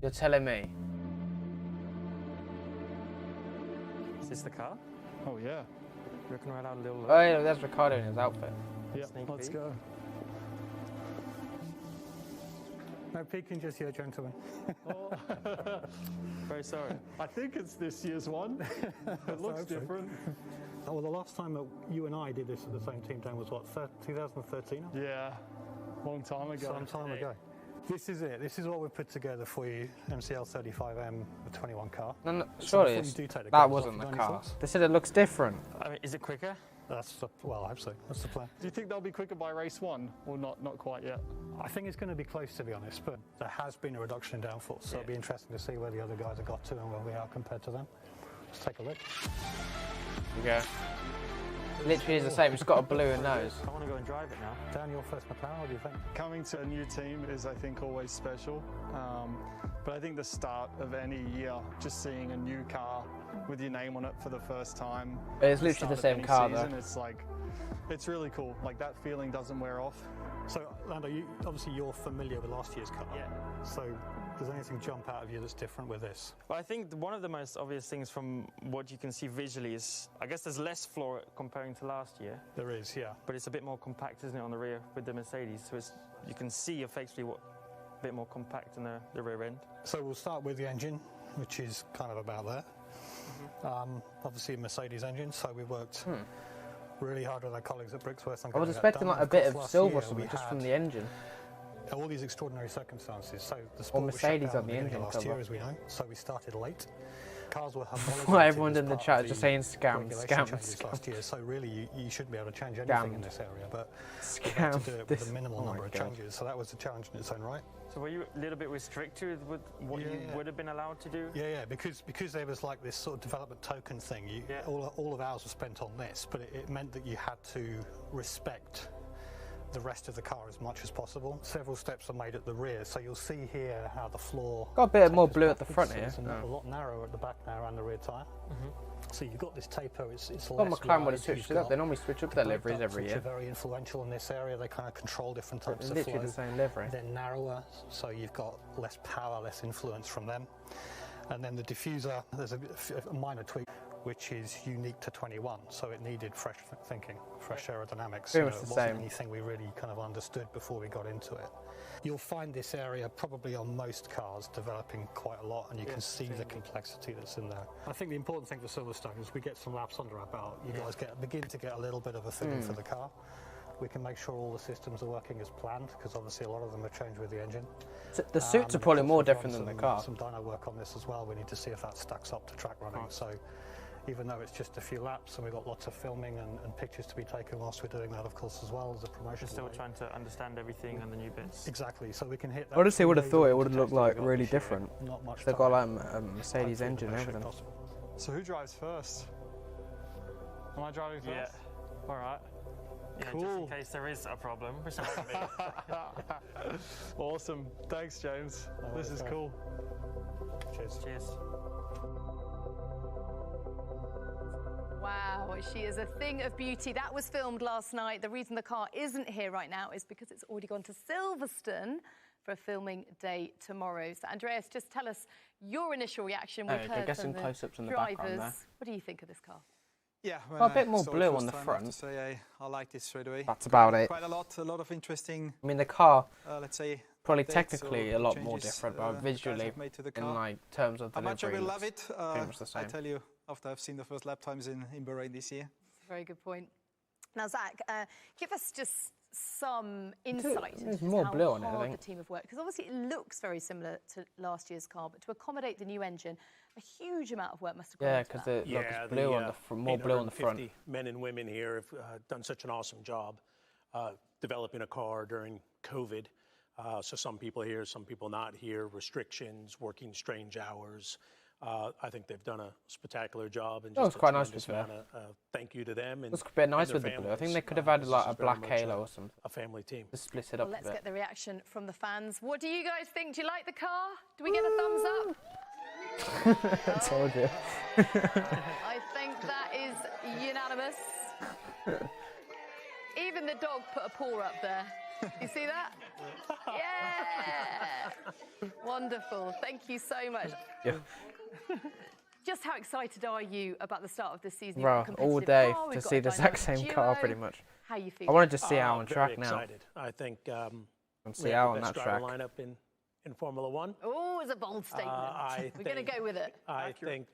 You're telling me? Is this the car? Oh yeah. You reckon we're allowed a little look? Oh yeah, there's Ricardo in his outfit. Yeah. Sneak Let's peek. go. No peeking just here, gentlemen. Oh. Very sorry. I think it's this year's one. It looks different. Oh, well, the last time that you and I did this at the same team, Dan, was what, 2013? Yeah, long time ago. Some time ago. This is it. This is what we've put together for you, MCL 35M, the 21 car. No, So surely before you do take the that covers wasn't off, the have you car. got any thoughts? They said it looks different. I mean, is it quicker? Well, I hope so. That's the plan. Do you think they'll be quicker by race one, or not quite yet? I think it's going to be close, to be honest, but there has been a reduction in downforce, so it'll be interesting to see where the other guys have got to and where we are compared to them. Let's take a look. Okay. Literally is the same. It's got a blue nose. I want to go and drive it now. Dan, your first McLaren, what do you think? Coming to a new team is, I think, always special. But I think the start of any year, just seeing a new car with your name on it for the first time. It's literally the same car, though. It's like, it's really cool. Like, that feeling doesn't wear off. So, Lando, obviously you're familiar with last year's car. Yeah. So, does anything jump out of you that's different with this? Well, I think one of the most obvious things from what you can see visually is, I guess there's less floor comparing to last year. There is, yeah. But it's a bit more compact, isn't it, on the rear with the Mercedes? So you can see effectively what a bit more compact in the rear end. So we'll start with the engine, which is kind of about there. Obviously a Mercedes engine, so we worked really hard with our colleagues at Brixworth. I was expecting like a bit of silver or something just from the engine. All these extraordinary circumstances. So the Or sport was shut Mercedes down on the at beginning engine of last year, cover. as we know. So we started late. Cars were homologated. Well, everyone as in the part chat of just the saying scam, regulation scam, changes scam. last year. So really, you shouldn't be able to change anything in Scammed. this area. But we had Scam. to do it This- with a minimal oh my number of God. changes. So that was a challenge in its own right. So were you a little bit restricted with what you would have been allowed to do? Yeah, because there was like this sort of development token thing. All of ours was spent on this, but it meant that you had to respect the rest of the car as much as possible. Several steps are made at the rear, so you'll see here how the floor Got a bit more tapers blue at the backwards, front so here. it's a lot narrower at the back now and the rear tyre. So you've got this taper. It's Well, less McLaren would wide, have switched you've it up. got They normally switch up their the liveries ducts, every which year. are very influential in this area. They kind of control different types of Literally flow. the same livery. They're narrower, so you've got less power, less influence from them. And then the diffuser, there's a minor tweak, which is unique to 21, so it needed fresh thinking, fresh aerodynamics. Pretty much it the wasn't same. anything we really kind of understood before we got into it. You'll find this area probably on most cars developing quite a lot, and you can see the complexity that's in there. I think the important thing for Silverstone is we get some laps under our belt. You guys begin to get a little bit of a feeling for the car. We can make sure all the systems are working as planned, because obviously a lot of them are changed with the engine. So the suits are probably more different than the car. Some dyno work on this as well. We need to see if that stacks up to track running. So even though it's just a few laps and we've got lots of filming and pictures to be taken whilst we're doing that, of course, as well as a promotion. You're still trying to understand everything and the new bits. Exactly, so we can hit that. Honestly, I would have thought it would have have looked like really different. Not much They've got like a Mercedes engine and everything. So who drives first? Am I driving first? Yeah. All right. Yeah, Cool. just in case there is a problem, which there might be. Awesome. Thanks, James. This is cool. Cheers. Cheers. Wow, she is a thing of beauty. That was filmed last night. The reason the car isn't here right now is because it's already gone to Silverstone for a filming day tomorrow. So, Andreas, just tell us your initial reaction. We've heard get from some close-ups in the drivers. background there. What do you think of this car? Yeah, Well, a bit more saw it blue first on the time, I have front. to say I liked it straight away. That's about it. Quite a lot of interesting. I mean, the car, let's say, probably updates technically or a lot more changes, different, but guys visually, have made to the in car. like terms of How much I delivery, will love it, pretty much the I same. tell you after I've seen the first lap times in Bahrain this year. That's a very good point. Now, Zach, give us just some insight There's into more how blue on it, I hard think. the team have worked. Because obviously it looks very similar to last year's car, but to accommodate the new engine, a huge amount of work must have gone Yeah, into because that. it's blue on the more blue on the front. 850 men and women here have done such an awesome job developing a car during COVID. So some people here, some people not here, restrictions, working strange hours. I think they've done a spectacular job. And That was just a quite nice, to be tremendous fair. amount of, thank you to them. And Looks a bit nice and with their the blue. I think families. they could have added This like is a very black much halo or something. A family team. To split it Well, up let's a bit. get the reaction from the fans. What do you guys think? Do you like the car? Do we get a thumbs up? I told you. I think that is unanimous. Even the dog put a paw up there. You see that? Yeah! Wonderful. Thank you so much. Yeah. Just how excited are you about the start of this season? Bro, You've got a all competitive day car, we've to got see a the exact dynamic same car, duo. pretty much. How you feel? I wanted to see Al on Very track now. excited. I think see we Al have on the best that driver track. lineup in Formula One. Oh, it's a bold statement. We're going to go with it. I think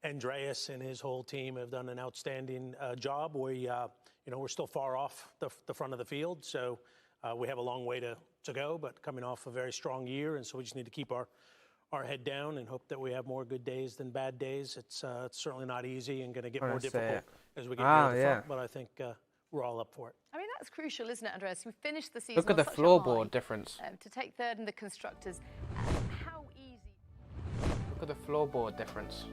Andreas and his whole team have done an outstanding job. We're still far off the front of the field, so we have a long way to go, but coming off a very strong year, and so we just need to keep our head down and hope that we have more good days than bad days. It's certainly not easy and going to get more difficult as we get near the front, but I think we're all up for it. I mean, that's crucial, isn't it, Andreas? We finished the season Look at on the such a floorboard high, difference. to take third in the constructors. How easy? Look at the floorboard difference.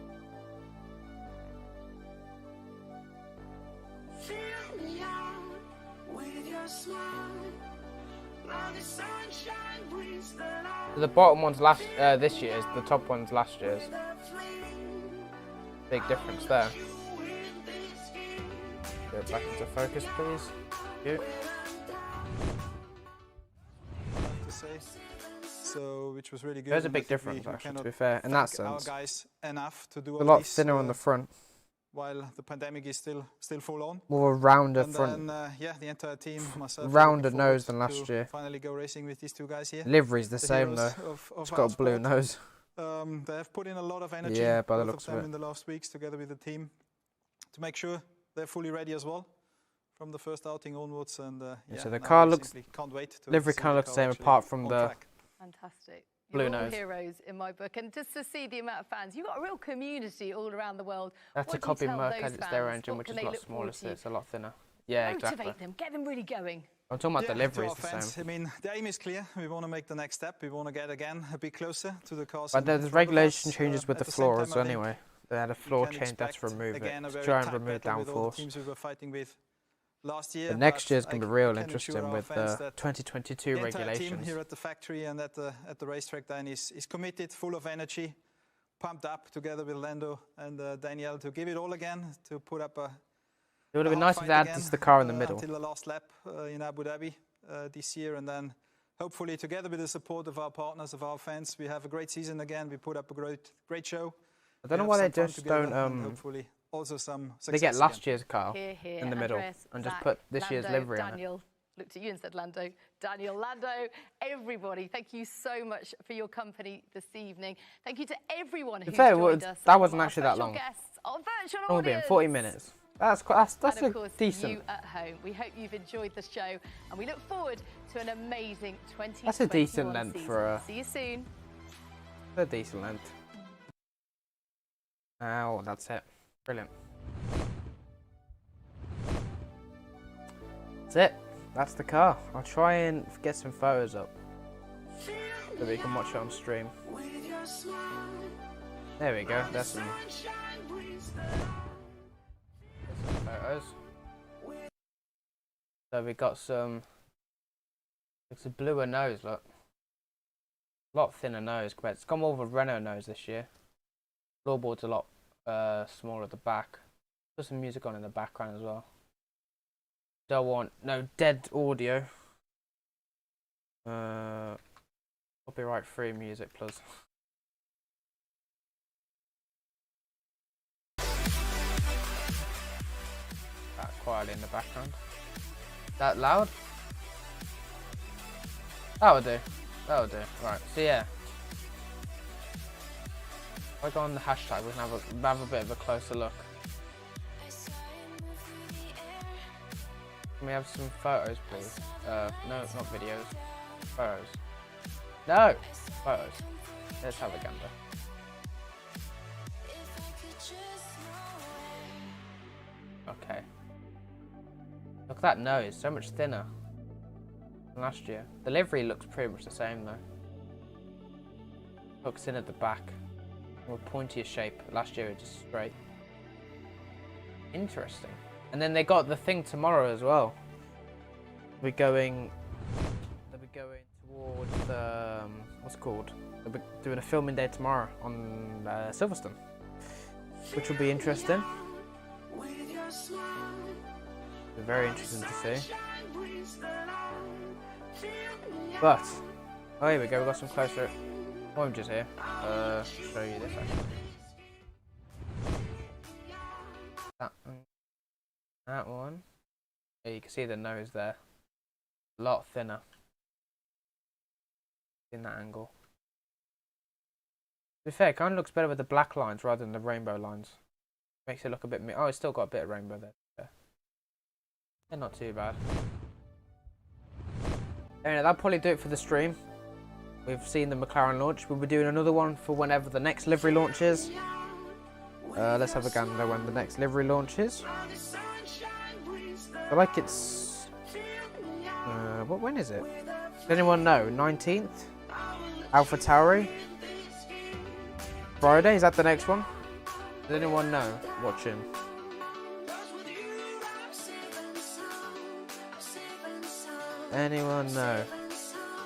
The bottom one's this year's, the top one's last year's. Big difference there. Go back into focus, please. Thank you. To say. So, which was really good. There's a and big I think difference, we actually, to cannot be fair, in that thank our sense. guys enough to do A all lot this, thinner on the front. while the pandemic is still full on. More rounder and front. Then, the entire team, myself, Rounder looking nose forward than last to year. Finally go racing with these two guys here. Livery's the same heroes though. of It's our got a blue sport. nose. They have put in a lot of energy, Yeah, by the both looks of of them it. in the last weeks, together with the team, to make sure they're fully ready as well from the first outing onwards. And So the now car we looks, simply can't wait to livery see kind of the looks the car same actually apart from on the track. Fantastic. Blue You're all nose. heroes in my book. And just to see the amount of fans, you've got a real community all around the world. That's a What do you copy tell Merc those as it's their fans? engine, What which can is a they lot look smaller, forward so to? it's a lot thinner. Yeah, Motivate exactly. them, get them really going. I'm talking about Yeah, delivery, to it's our the fans, same. I mean, the aim is clear. We want to make the next step. We want to get again a bit closer to the cars. But in there's front of regulation us. changes with At the same time, floors I think anyway. They had a we floor can change, that's expect remove again it. a To very try and tight remove battle with all the downforce. teams we were fighting with last year. But next year's I going to be real can interesting assure our with fans the that 2022 the entire team regulations. here at the factory and at the racetrack then is committed, full of energy, pumped up together with Lando and Danielle to give it all again, to put up a It would have been hard nice if fight they had again, just the car in the middle. until the last lap in Abu Dhabi this year, and then hopefully together with the support of our partners, of our fans, we have a great season again. We put up a great show. I don't know We why have they some fun just together don't, and hopefully also some They success get last again. year's car Here, here, in the middle Andreas, and just Zach, put this year's Lando, livery on it. Daniel looked at you and said Lando. Daniel, Lando, everybody, thank you so much for your company this evening. Thank you to everyone who's fair, joined us. that wasn't Our actually that virtual long. Guests, our virtual Only been audience. 40 minutes. That's And of course, decent. you at home. We hope you've enjoyed the show, and we look forward to an amazing 2021 That's a decent length season. for a. See you soon. A decent length. Oh, that's it. Brilliant. That's it. That's the car. I'll try and get some photos up so we can watch it on stream. There we go. There's some photos. So we got some. It's a bluer nose. Look. A lot thinner nose compared. It's got more of a Renault nose this year. Floorboard's a lot smaller at the back. Put some music on in the background as well. Don't want no dead audio. Copyright free music, please. That quietly in the background. That loud? That'll do. That'll do. Right. So yeah. If I go on the hashtag, we can have a bit of a closer look. Can we have some photos, please? No, not videos. Photos. No! Photos. Let's have a gander. Okay. Look at that nose, so much thinner than last year. The livery looks pretty much the same though. Hooks in at the back. More pointier shape. Last year it was just straight. Interesting. And then they got the thing tomorrow as well. They'll be going towards what's it called? They'll be doing a filming day tomorrow on Silverstone, which will be interesting. Be very interesting to see. But oh, here we go. We got some closer images here. I'll show you this actually. That one. Yeah, you can see the nose there. A lot thinner in that angle. To be fair, it kind of looks better with the black lines rather than the rainbow lines. Makes it look a bit. Oh, it's still got a bit of rainbow there. They're not too bad. Anyway, that'll probably do it for the stream. We've seen the McLaren launch. We'll be doing another one for whenever the next livery launches. Let's have a gander when the next livery launches. I like it's. When is it? Does anyone know? 19th? Alpha Tauri? Friday? Is that the next one? Does anyone know? Watching. Anyone know?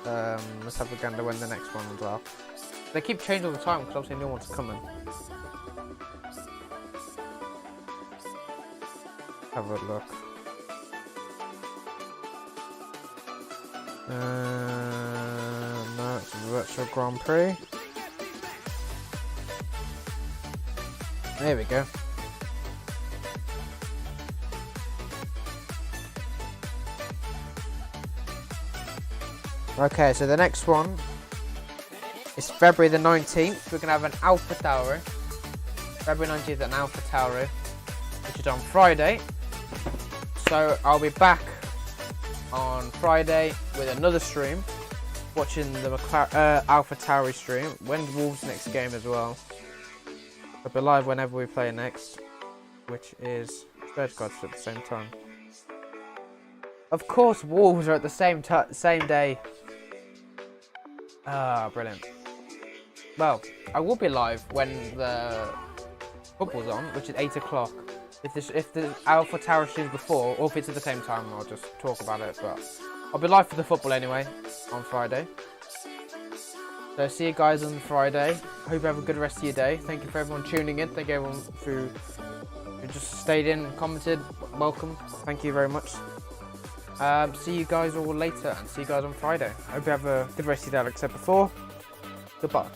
Let's have a gander when the next one as well. They keep changing all the time because obviously new one's coming. Have a look. No, it's a virtual Grand Prix. There we go. Okay, so the next one is February the 19th. We're going to have an Alpha Tauri. February 19th, an Alpha Tauri, which is on Friday. So I'll be back on Friday with another stream. watching the Alpha Tauri stream. When's Wolves' next game as well? I'll be live whenever we play next, which is Spurs Gods at the same time. Of course, Wolves are at the same day. Ah, brilliant. Well, I will be live when the football's on, which is 8 o'clock. If the Alpha Tower streams before, or if it's at the same time, I'll just talk about it. But I'll be live for the football anyway on Friday. So see you guys on Friday. Hope you have a good rest of your day. Thank you for everyone tuning in. Thank you everyone who just stayed in and commented. Welcome. Thank you very much. See you guys all later and see you guys on Friday. Hope you have a good rest of your day like I said before. Goodbye.